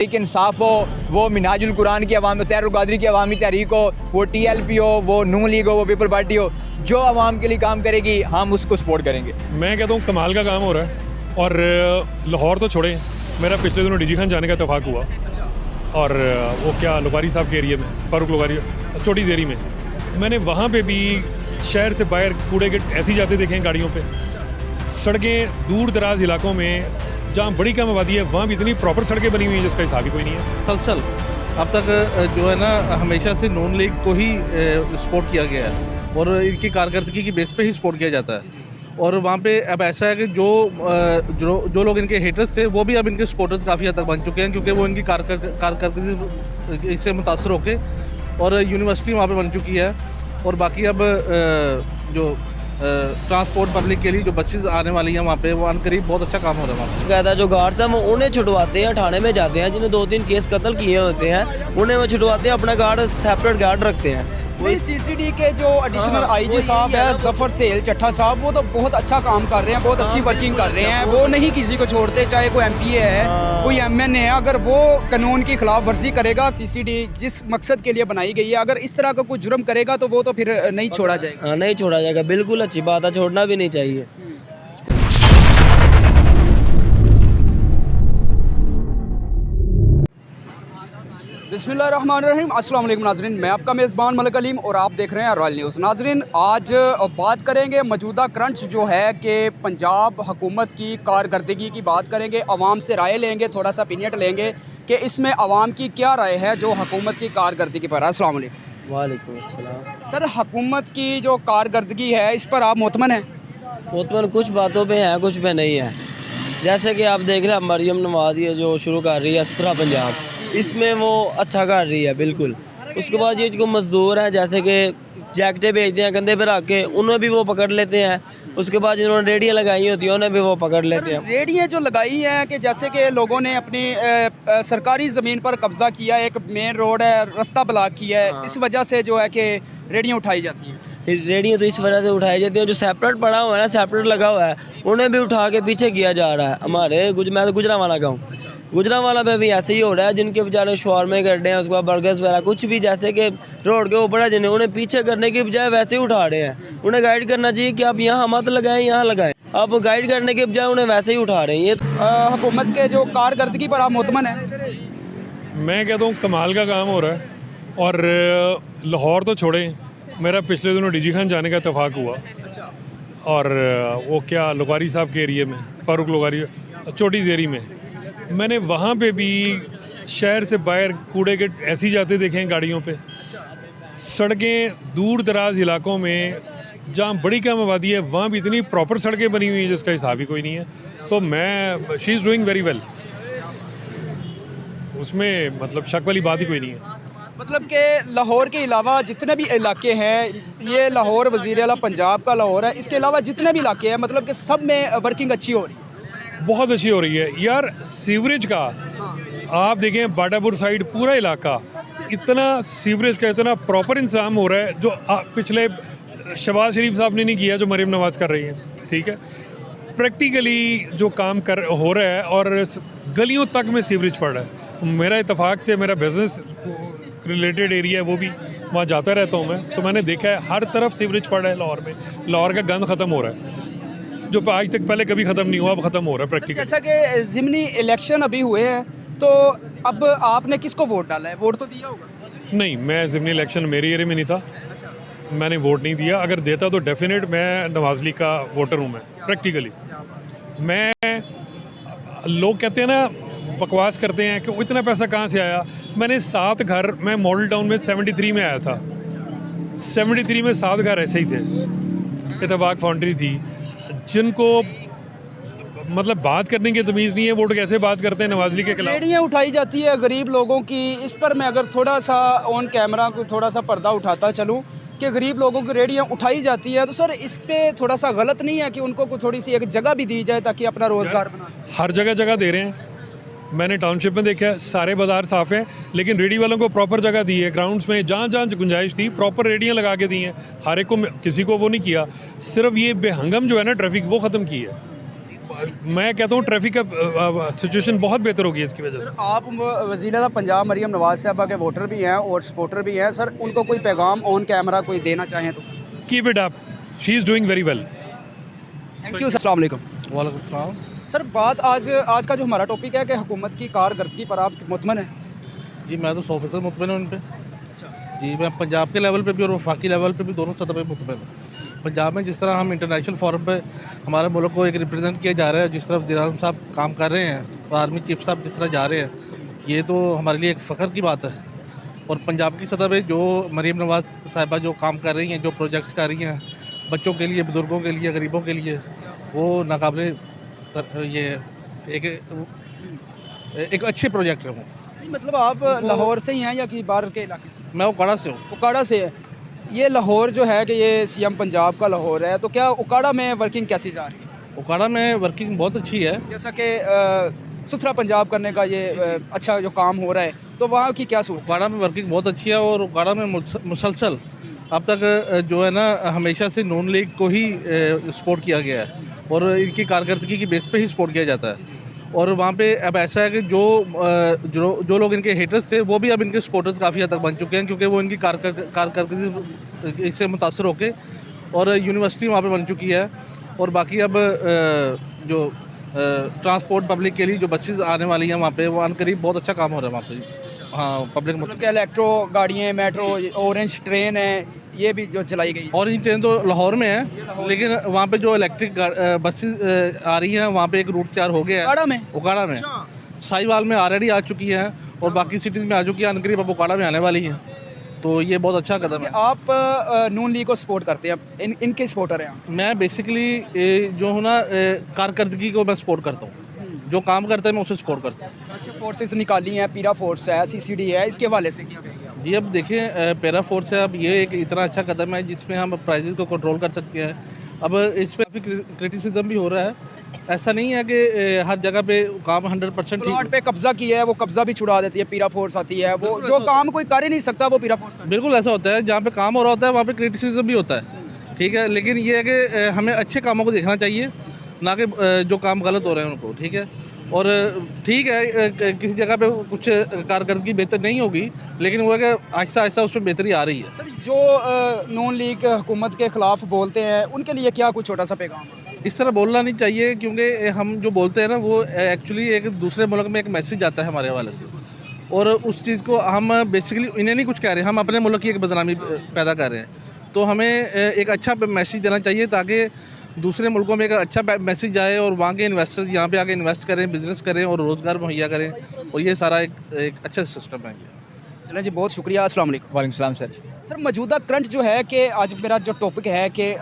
तहरीक इंसाफ हो, वो मिनाजुल कुरान की अवाम, तैरुल कादरी की अवामी तहरीक हो, वो TLP हो, वो नून लीग हो, वो पीपल पार्टी हो, जो अवाम के लिए काम करेगी हम उसको सपोर्ट करेंगे। मैं कहता हूँ कमाल का काम हो रहा है। और लाहौर तो छोड़ें, मेरा पिछले दिनों DG खान जाने का इत्तेफाक हुआ। और वो क्या लोकारी साहब के एरिए में, फारूक लोकारी चोटी देरी में, मैंने वहाँ पे भी शहर से बाहर कूड़े के ऐसे ही जाते देखे हैं गाड़ियों पे। सड़कें दूर दराज इलाकों में जहाँ बड़ी कम आबादी है वहाँ भी इतनी प्रॉपर सड़कें बनी हुई हैं जिसका हिसाब ही कोई नहीं है। मुसलसल अब तक जो है ना हमेशा से नून लीग को ही सपोर्ट किया गया है और इनकी कारकर्दगी की बेस पे ही सपोर्ट किया जाता है। और वहाँ पे अब ऐसा है कि जो लोग इनके हेटर्स थे वो भी अब इनके सपोर्टर्स काफ़ी हद तक बन चुके हैं, क्योंकि वो इनकी कारकर्दगी से मुतासर होके और यूनिवर्सिटी वहाँ पे बन चुकी है। और बाकी अब जो ट्रांसपोर्ट पब्लिक के लिए जो बसेस आने वाली हैं वहाँ पे वो अनकरीब बहुत अच्छा काम हो रहा है वहाँ पे। कहता है जो गार्ड्स हैं वो उन्हें छुड़वाते हैं, थाने में जाते हैं जिन्हें 2-3 केस कत्ल किए होते हैं उन्हें वो छुड़वाते हैं, अपना गार्ड सेपरेट गार्ड रखते हैं। वही CCD के जो एडिशनल IG साहब है जफर सेल चट्ठा साहब, वो तो बहुत अच्छा काम कर रहे हैं, बहुत अच्छी वर्किंग कर रहे हैं। वो नहीं किसी को छोड़ते, चाहे कोई MPA है, कोई MN है, अगर वो कानून की खिलाफ वर्जी करेगा, CCD जिस मकसद के लिए बनाई गई है, अगर इस तरह का कोई जुर्म करेगा तो वो तो फिर नहीं छोड़ा जाएगा। नहीं छोड़ा जाएगा, बिल्कुल अच्छी बात है, छोड़ना भी नहीं चाहिए। बिस्मिल्लाहिर्रहमानिर्रहीम, अस्सलाम वालेकुम नाजरीन, मैं आपका मेज़बान मलिक अलीम और आप देख रहे हैं रॉयल न्यूज़। नाजरीन, आज बात करेंगे मौजूदा क्रंच जो है कि पंजाब हुकूमत की कारकर्दगी की बात करेंगे, आवाम से राय लेंगे, थोड़ा सा ओपिनियन लेंगे कि इसमें आवाम की क्या राय है जो हुकूमत की कारकर्दगी पर। अस्सलाम वालेकुम। वालेकुम अस्सलाम। सर, हुकूमत की जो कारकर्दगी है इस पर आप मुतमन हैं? मुतमन कुछ बातों पे है, कुछ पे नहीं है। जैसे कि आप देख रहे हैं मरियम नवाज ये जो शुरू कर रही है सुथरा पंजाब, इसमें वो अच्छा कर रही है बिल्कुल। उसके बाद ये जो मज़दूर हैं जैसे कि जैकेटें बेचते हैं कंधे पे रख के, उन्हें भी वो पकड़ लेते हैं। उसके बाद जिन्होंने रेडियाँ लगाई होती हैं उन्हें भी वो पकड़ लेते हैं। रेडियाँ जो लगाई हैं कि जैसे कि लोगों ने अपनी सरकारी ज़मीन पर कब्ज़ा किया, एक मेन रोड है, रास्ता ब्लॉक किया है, इस वजह से जो है कि रेडियाँ उठाई जाती हैं। रेडियाँ तो इस वजह से उठाई जाती हैं, जो सेपरेट पड़ा हुआ है ना, सेपरेट लगा हुआ है, उन्हें भी उठा के पीछे किया जा रहा है। हमारे मैं तो गुजरांवाला का हूँ, गुजरांवाला पे भी ऐसे ही हो रहा है। जिनके बेचारे शॉर्मे कर रहे हैं, उसके बाद बर्गर्स वगैरह कुछ भी जैसे कि रोड के ऊपर है, जिन्हें उन्हें पीछे करने की बजाय वैसे ही उठा रहे हैं। उन्हें गाइड करना चाहिए कि आप यहाँ मत लगाएं, यहाँ लगाएं। आप गाइड करने के बजाय उन्हें वैसे ही उठा रहे हैं। ये हुकूमत के जो कारकर्दगी पर आप मुतमन हैं? मैं कहता हूँ कमाल का काम हो रहा है। और लाहौर तो छोड़ें, मेरा पिछले दिनों DG खान जाने का इत्तेफाक हुआ। और वो क्या लोकारी साहब के एरिए में, फारूक लोकारी चोटी देरी में, मैंने वहाँ पे भी शहर से बाहर कूड़े के ऐसे ही जाते देखे हैं गाड़ियों पे। सड़कें दूर दराज इलाकों में जहाँ बड़ी कम आबादी है वहाँ भी इतनी प्रॉपर सड़कें बनी हुई हैं जिसका हिसाब ही कोई नहीं है। सो मैं she is doing very well, उसमें मतलब शक वाली बात ही कोई नहीं है। मतलब कि लाहौर के अलावा जितने भी इलाके हैं, ये लाहौर वज़ीर आला पंजाब का लाहौर है, इसके अलावा जितने भी इलाके हैं मतलब कि सब में वर्किंग अच्छी हो रही है, बहुत अच्छी हो रही है यार। सीवरेज का आप देखें, बाडापुर साइड पूरा इलाका इतना सीवरेज का इतना प्रॉपर इंतजाम हो रहा है जो पिछले शहबाज शरीफ साहब ने नहीं किया, जो मरीम नवाज़ कर रही है। ठीक है, प्रैक्टिकली जो काम हो रहा है और गलियों तक में सीवरेज पड़ रहा है। मेरा इत्तेफाक से मेरा बिजनेस रिलेटेड एरिया है, वो भी वहाँ जाता रहता हूँ मैं, तो मैंने देखा है हर तरफ सीवरेज पड़ रहा है लाहौर में। लाहौर का गंद ख़त्म हो रहा है जो आज तक पहले कभी ख़त्म नहीं हुआ, अब ख़त्म हो रहा है प्रैक्टिकली। जैसा कि ज़िमनी इलेक्शन अभी हुए हैं, तो अब आपने किसको वोट डाला है? वोट तो दिया होगा? नहीं, मैं ज़िमनी इलेक्शन मेरे एरिया में नहीं था, मैंने वोट नहीं दिया। अगर देता तो डेफिनेट मैं नवाज़ लीग का वोटर हूँ। मैं प्रैक्टिकली मैं, लोग कहते हैं ना, बकवास करते हैं कि इतना पैसा कहाँ से आया। मैंने 7 घर, मैं मॉडल टाउन में 73 में आया था, 73 में 7 घर ऐसे ही थे। इत्तेफाक फाउंड्री थी, जिनको मतलब बात करने की तमीज़ नहीं है, वोट कैसे बात करते हैं नवाज़ लीग के खिलाफ। रेडियाँ उठाई जाती है गरीब लोगों की, इस पर मैं अगर थोड़ा सा ऑन कैमरा को थोड़ा सा पर्दा उठाता चलूँ कि गरीब लोगों की रेडियाँ उठाई जाती है, तो सर इस पे थोड़ा सा गलत नहीं है कि उनको थोड़ी सी एक जगह भी दी जाए ताकि अपना रोज़गार बना? हर जगह दे रहे हैं। मैंने टाउनशिप में देखा है, सारे बाज़ार साफ़ हैं, लेकिन रेडी वालों को प्रॉपर जगह दी है। ग्राउंड्स में जहाँ जहाँ गुंजाइश थी प्रॉपर रेडियाँ लगा के दी हैं। हर एक को, किसी को वो नहीं किया। सिर्फ ये बेहंगम जो है ना ट्रैफिक, वो ख़त्म की है। मैं कहता हूँ ट्रैफिक का सिचुएशन बहुत बेहतर होगी इसकी वजह से। आप वज़ीर-ए-आज़म पंजाब मरियम नवाज साहबा के वोटर भी हैं और सपोर्टर भी हैं सर, उनको कोई पैगाम ऑन कैमरा कोई देना चाहें तो? Keep it up, she is doing very well. Thank you sir, अस्सलाम वालेकुम। वालेकुम सलाम। सर बात आज का जो हमारा टॉपिक है कि हुकूमत की कारकर्दगी पर आप मुतमन हैं? जी मैं तो 100% मुतमिन हूँ उन पर। जी मैं पंजाब के लेवल पे भी और वफाकी लेवल पे भी दोनों सतह पे मुतमिन हूँ। पंजाब में जिस तरह हम इंटरनेशनल फोरम पे हमारे मुल्क को एक रिप्रेजेंट किया जा रहा है, जिस तरह वज़ीर-ए-आज़म साहब काम कर रहे हैं और आर्मी चीफ साहब जिस तरह जा रहे हैं, ये तो हमारे लिए एक फ़ख्र की बात है। और पंजाब की सतह पे जो मरीम नवाज साहिबा जो काम कर रही हैं, जो प्रोजेक्ट्स कर रही हैं बच्चों के लिए, बुज़ुर्गों के लिए, गरीबों के लिए, वो नाकाबिले ये एक अच्छे प्रोजेक्ट है वो। नहीं मतलब आप लाहौर से ही हैं या किसी बाहर के इलाके से? मैं उकाड़ा से हूँ। उकाड़ा से है। ये लाहौर जो है कि ये सीएम पंजाब का लाहौर है, तो क्या उकाड़ा में वर्किंग कैसी जा रही है? उकाड़ा में वर्किंग बहुत अच्छी है। जैसा कि सुथरा पंजाब करने का ये अच्छा जो काम हो रहा है, तो वहाँ की क्या सूरत? उकाड़ा में वर्किंग बहुत अच्छी है और उकाड़ा में मुसलसल अब तक जो है ना हमेशा से नून लीग को ही सपोर्ट किया गया है और इनकी कारकर्दगी की बेस पे ही सपोर्ट किया जाता है। और वहाँ पे अब ऐसा है कि जो लोग इनके हेटर्स थे वो भी अब इनके सपोर्टर्स काफ़ी हद तक बन चुके हैं, क्योंकि वो इनकी कारकर्दगी इससे मुतासर होके और यूनिवर्सिटी वहाँ पे बन चुकी है। और बाकी अब जो ट्रांसपोर्ट पब्लिक के लिए जो बसेस आने वाली हैं वहाँ पे, वो अनकरीब बहुत अच्छा काम हो रहा है वहाँ पे। हाँ पब्लिक मतलब कि इलेक्ट्रो गाड़ियाँ, मेट्रो, ऑरेंज ट्रेन है, ये भी जो चलाई गई है। ऑरेंज ट्रेन तो लाहौर में है, लेकिन वहाँ पे जो इलेक्ट्रिक बसेस आ रही हैं वहाँ पे एक रूट तैयार हो गया है उकाड़ा में। साहिवाल में ऑलरेडी आ चुकी है और बाकी सिटीज़ में आ चुकी है, अनकरीब अब उकाड़ा में आने वाली है। तो ये बहुत अच्छा कदम है। आप नून लीग को सपोर्ट करते हैं, इनके सपोर्टर हैं? मैं बेसिकली जो हूँ ना कारकर्दगी को मैं सपोर्ट करता हूँ, जो काम करता है मैं उसे सपोर्ट करता हूँ। अच्छा, फोर्सेस निकाली हैं, पीरा फोर्स है, सीसीडी है, इसके हवाले से क्या कहेंगे आप? जी अब देखिए पैरा फोर्स है, अब ये एक इतना अच्छा कदम है जिसमें हम प्राइजेस को कंट्रोल कर सकते हैं। अब इस पर काफ़ी क्रिटिसिज्म भी हो रहा है। ऐसा नहीं है कि हर जगह पे काम 100% प्लॉट ठीक। पे कब्जा किया है, वो कब्जा भी छुड़ा देती है, पीरा फोर्स आती है, वो जो काम कोई कर ही नहीं सकता वो पीरा फोर्स। बिल्कुल ऐसा होता है, जहाँ पे काम हो रहा होता है वहाँ पे क्रिटिसिज्म भी होता है, ठीक है। लेकिन ये है कि हमें अच्छे कामों को देखना चाहिए, ना कि जो काम गलत हो रहे हैं उनको, ठीक है। और ठीक है किसी जगह पे कुछ कारकर्दगी बेहतर नहीं होगी, लेकिन वो है कि आहिस्ता आहिस्ता उसमें बेहतरी आ रही है। सर जो नून लीग हुकूमत के ख़िलाफ़ बोलते हैं उनके लिए क्या कुछ छोटा सा पैगाम है? इस तरह बोलना नहीं चाहिए, क्योंकि हम जो बोलते हैं ना वो एक्चुअली एक दूसरे मुल्क में एक मैसेज आता है हमारे हवाले से, और उस चीज़ को हम बेसिकली इन्हें नहीं कुछ कह रहे, हम अपने मुल्क की एक बदनामी पैदा कर रहे हैं। तो हमें एक अच्छा मैसेज देना चाहिए ताकि दूसरे मुल्कों में एक अच्छा मैसेज जाए और वहाँ के इन्वेस्टर्स यहाँ पे आके इन्वेस्ट करें, बिज़नेस करें और रोज़गार मुहैया करें, और ये सारा एक अच्छा सिस्टम है। चलें जी, बहुत शुक्रिया। अस्सलाम वालेकुम। वालेकुम सलाम सर। सर मौजूदा करंट जो है कि आज मेरा जो टॉपिक है कि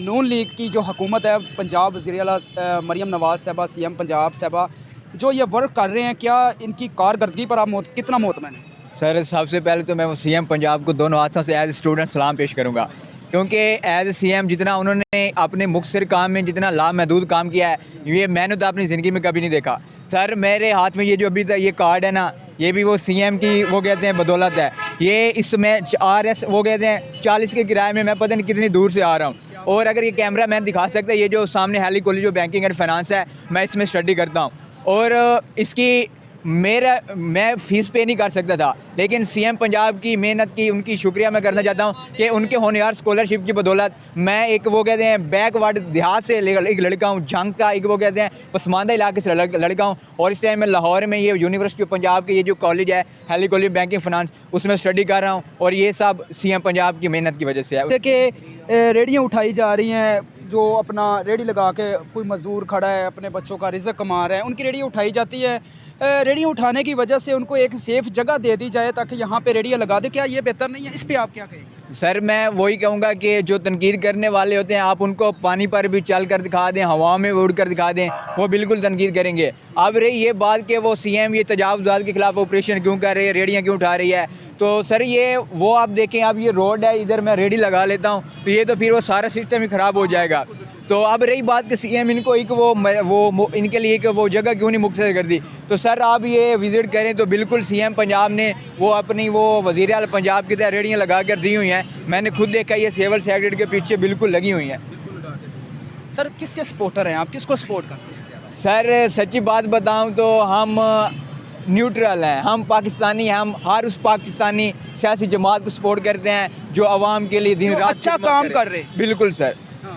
नून लीग की जो हुकूमत है पंजाब वज़ीर-ए-आला मरियम नवाज साहबा सीएम पंजाब साहबा जो ये वर्क कर रहे हैं, क्या इनकी कारकर्दगी पर आप कितना मोतमन है? सर सबसे पहले तो मैं वो सीएम पंजाब को दोनों हाथों से एज स्टूडेंट सलाम पेश करूंगा, क्योंकि एज सीएम जितना उन्होंने अपने मुख्तसर काम में जितना लामहदूद काम किया है, ये मैंने तो अपनी ज़िंदगी में कभी नहीं देखा। सर मेरे हाथ में ये जो अभी तक ये कार्ड है ना, ये भी वो सीएम की वो कहते हैं बदौलत है। ये इसमें RS वो कहते हैं 40 के किराए में मैं पता नहीं कितनी दूर से आ रहा हूँ। और अगर ये कैमरा मैन दिखा सकता है, ये जो सामने हैली कॉलेज जो बैंकिंग एंड फाइनेंस है, मैं इसमें स्टडी करता हूँ और इसकी मैं फ़ीस पे नहीं कर सकता था, लेकिन सीएम पंजाब की मेहनत की उनकी शुक्रिया मैं करना चाहता हूँ कि उनके होनहार स्कॉलरशिप की बदौलत मैं एक वो कहते हैं बैकवर्ड देहात से एक लड़का हूँ, जंग का एक वो कहते हैं पसमानदा इलाके से लड़का हूँ, और इस टाइम मैं लाहौर में ये यूनिवर्सिटी ऑफ पंजाब के ये जो कॉलेज है हैली कॉलेज बैंकिंग फाइनेंस, उसमें स्टडी कर रहा हूँ, और ये सब सीएम पंजाब की मेहनत की वजह से है। देखिए रेडियाँ उठाई जा रही हैं, जो अपना रेडी लगा के कोई मज़दूर खड़ा है अपने बच्चों का रिज़्क़ कमा रहा है, उनकी रेडियाँ उठाई जाती है। रेडियाँ उठाने की वजह से उनको एक सेफ़ जगह दे दी जाए ताकि यहाँ पे रेडियाँ लगा दे, क्या ये बेहतर नहीं है? इस पे आप क्या कहेंगे? सर मैं वही कहूँगा कि जो तनकीद करने वाले होते हैं, आप उनको पानी पर भी चल कर दिखा दें, हवा में उड़ कर दिखा दें, वो बिल्कुल तनकीद करेंगे। अब रही ये बात कि वो सीएम ये तजावुज़ात के ख़िलाफ़ ऑपरेशन क्यों कर रही है, रेडियाँ क्यों उठा रही है, तो सर ये वो आप देखें, अब ये रोड है, इधर मैं रेडी लगा लेता हूँ तो ये तो फिर वो सारा सिस्टम ही ख़राब हो जाएगा। तो अब रही बात कि सीएम इनको एक वो इनके लिए एक वो जगह क्यों नहीं मुख्तसर कर दी, तो सर आप ये विज़िट करें तो बिल्कुल सीएम पंजाब ने वो अपनी वो वज़ीर-ए-आला पंजाब की तरह रेडियाँ लगा कर दी हुई हैं, मैंने खुद देखा ये सिविल सेक्रेटरी के पीछे बिल्कुल लगी हुई हैं। सर किसके सपोर्टर हैं आप, किसको सपोर्ट करते हैं? सर सच्ची बात बताऊं तो हम न्यूट्रल हैं, हम पाकिस्तानी हैं, हम हर उस पाकिस्तानी सियासी जमात को सपोर्ट करते हैं जो आवाम के लिए दिन जो रात अच्छा खिदमत काम करे। कर रहे हैं। बिल्कुल सर।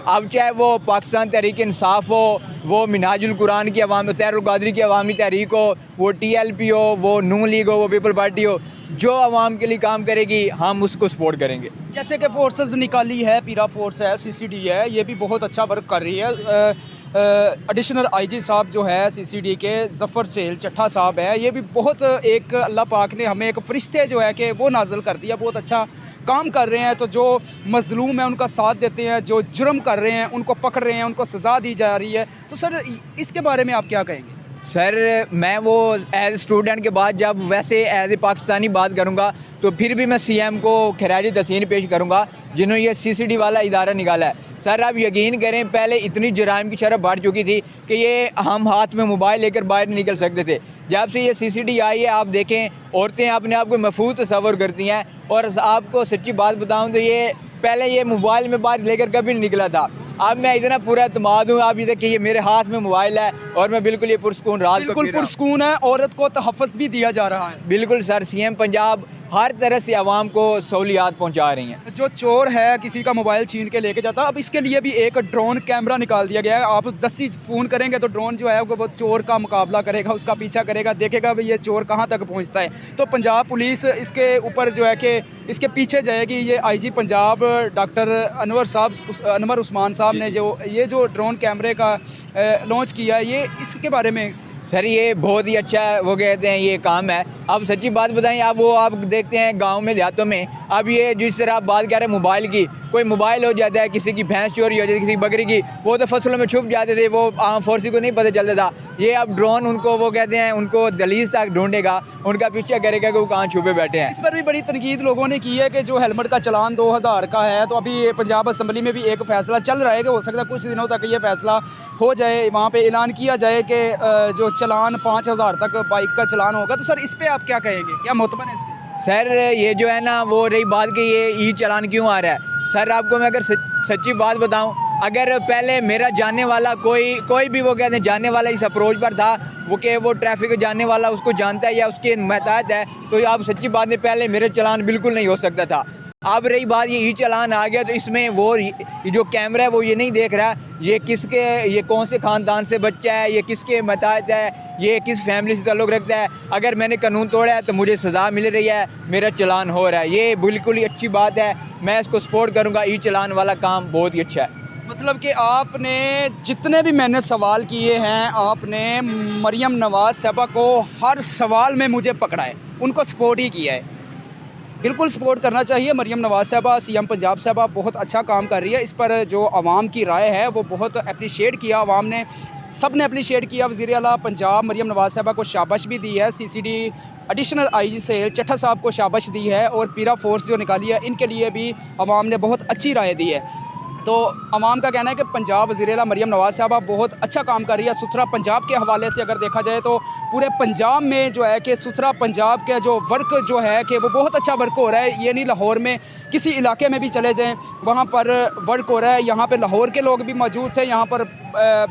अब चाहे वो पाकिस्तान तहरीक इंसाफ हो, वो मिनहाजुल कुरान की अवाम, तैरुल कादरी की अवामी तहरीक हो, वो TLP हो, वो नून लीग हो, वो पीपल पार्टी हो, जो आवाम के लिए काम करेगी हम उसको सपोर्ट करेंगे। जैसे कि फोर्सेस निकाली है, पीरा फोर्स है, CCD है, ये भी बहुत अच्छा वर्क कर रही है। एडिशनल IG साहब जो है CCD के, ज़फ़र सेल चट्ठा साहब है, ये भी बहुत एक अल्लाह पाक ने हमें एक फरिश्ते जो है कि वो नाज़िल कर दिया, बहुत अच्छा काम कर रहे हैं। तो जो मज़लूम है उनका साथ देते हैं, जो जुर्म कर रहे हैं उनको पकड़ रहे हैं, उनको सज़ा दी जा रही है। तो सर इसके बारे में आप क्या कहेंगे? सर मैं वो एज स्टूडेंट के बाद जब वैसे एज ए पाकिस्तानी बात करूँगा तो फिर भी मैं CM को खराज तहसीन पेश करूँगा जिन्होंने ये CCD वाला इदारा निकाला है। सर आप यकीन करें, पहले इतनी जराइम की शरह बढ़ चुकी थी कि ये हम हाथ में मोबाइल लेकर बाहर नहीं निकल सकते थे। जब से ये CCD आई है, आप देखें औरतें अपने आप को महफूज तस्वर करती हैं। और आपको सच्ची बात बताऊँ तो ये पहले ये मोबाइल में बाहर लेकर कभी नहीं निकला था। अब मैं इतना पूरा एतमाद हूँ, आप ये देखिए ये मेरे हाथ में मोबाइल है और मैं बिल्कुल ये पुरस्कून रात को बिल्कुल पी रहा हूँ। पुरस्कून है, औरत को तहफ़्फ़ुज़ भी दिया जा रहा है। बिल्कुल सर, CM पंजाब हर तरह से आवाम को सहूलियात पहुंचा रही हैं। जो चोर है किसी का मोबाइल छीन के लेके जाता, अब इसके लिए भी एक ड्रोन कैमरा निकाल दिया गया है। आप 10 ही फ़ोन करेंगे तो ड्रोन जो है वो चोर का मुकाबला करेगा, उसका पीछा करेगा, देखेगा भाई ये चोर कहाँ तक पहुँचता है। तो पंजाब पुलिस इसके ऊपर जो है कि इसके पीछे जाएगी। ये IG पंजाब डॉक्टर अनवर उस्मान साहब ने जो ड्रोन कैमरे का लॉन्च किया है, ये इसके बारे में सर ये बहुत ही अच्छा वो कहते हैं ये काम है। अब सच्ची बात बताएं, अब वो आप देखते हैं गांव में देहातों में, अब ये जिस तरह आप बात कर रहे हैं मोबाइल की, कोई मोबाइल हो जाता है, किसी की भैंस चोरी हो जाती है, किसी की बकरी की, वो तो फसलों में छुप जाते थे, वो आम फोर्सी को नहीं पता चलता था। ये अब ड्रोन उनको वो कहते हैं उनको दलीज तक ढूंढेगा, उनका पीछा करेगा कि वो कहाँ छुपे बैठे हैं। इस पर भी बड़ी तनकीद लोगों ने की है कि जो हेलमेट का चलान 2000 का है, तो अभी पंजाब असम्बली में भी एक फ़ैसला चल रहा है कि हो सकता है कुछ दिनों तक ये फ़ैसला हो जाए, वहाँ पे ऐलान किया जाए कि जो चलान 5000 तक बाइक का चलान होगा। तो सर इस पर आप क्या कहेंगे, क्या मुतमन है इस पर? सर ये जो है ना, वो रही बात कि ये ई चालान क्यों आ रहा है। सर आपको मैं अगर सच्ची बात बताऊं, अगर पहले मेरा जानने वाला कोई भी वो कहते हैं जानने वाला इस अप्रोच पर था, वो कि वो ट्रैफिक जानने वाला उसको जानता है या उसके महताहत है, तो आप सच्ची बात नहीं, पहले मेरे चालान बिल्कुल नहीं हो सकता था। अब रही बात ये ई चालान आ गया, तो इसमें वो जो कैमरा है वो ये नहीं देख रहा ये कौन से ख़ानदान से बच्चा है, ये किसके महताहत है, ये किस फैमिली से ताल्लुक़ रखता है। अगर मैंने कानून तोड़ा है तो मुझे सज़ा मिल रही है, मेरा चालान हो रहा है, ये बिल्कुल ही अच्छी बात है। मैं इसको सपोर्ट करूँगा। ई चालान वाला काम बहुत ही अच्छा है। मतलब कि आपने जितने भी मैंने सवाल किए हैं, आपने मरियम नवाज़ साहबा को हर सवाल में मुझे पकड़ा है, उनको सपोर्ट ही किया है। बिल्कुल सपोर्ट करना चाहिए। मरियम नवाज़ साहबा, CM पंजाब साहबा बहुत अच्छा काम कर रही है। इस पर जो आवाम की राय है वो बहुत अप्रिशिएट किया, आवाम ने सब ने अप्रिशिएट किया। वज़ीर आला पंजाब मरियम नवाज़ साहबा को शाबाश भी दी है। CCD additional IG cell Chattha साहब को शाबाश दी है, और पीरा फोर्स जो निकाली है इनके लिए भी आवाम ने बहुत अच्छी राय दी है। तो आवाम का कहना है कि पंजाब वज़ीर आला मरियम नवाज़ साहबा बहुत अच्छा काम कर रही है। सुथरा पंजाब के हवाले से अगर देखा जाए तो पूरे पंजाब में जो है कि सुथरा पंजाब का जो वर्क जो है कि वो बहुत अच्छा वर्क हो रहा है। ये नहीं लाहौर में किसी इलाके में भी चले जाएं वहाँ पर वर्क हो रहा है। यहाँ पे लाहौर के लोग भी मौजूद थे, यहाँ पर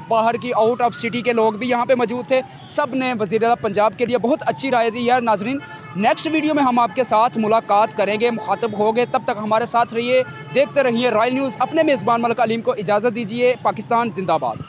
बाहर की आउट ऑफ सिटी के लोग भी यहाँ पे मौजूद थे। सब ने वज़ीर आला पंजाब के लिए बहुत अच्छी राय दी है। नाज़रीन, नेक्स्ट वीडियो में हम आपके साथ मुलाकात करेंगे, मुखातब होंगे, तब तक हमारे साथ रहिए, देखते रहिए रॉयल न्यूज़। अपने मेज़बान मलिक अलीम को इजाज़त दीजिए। पाकिस्तान जिंदाबाद।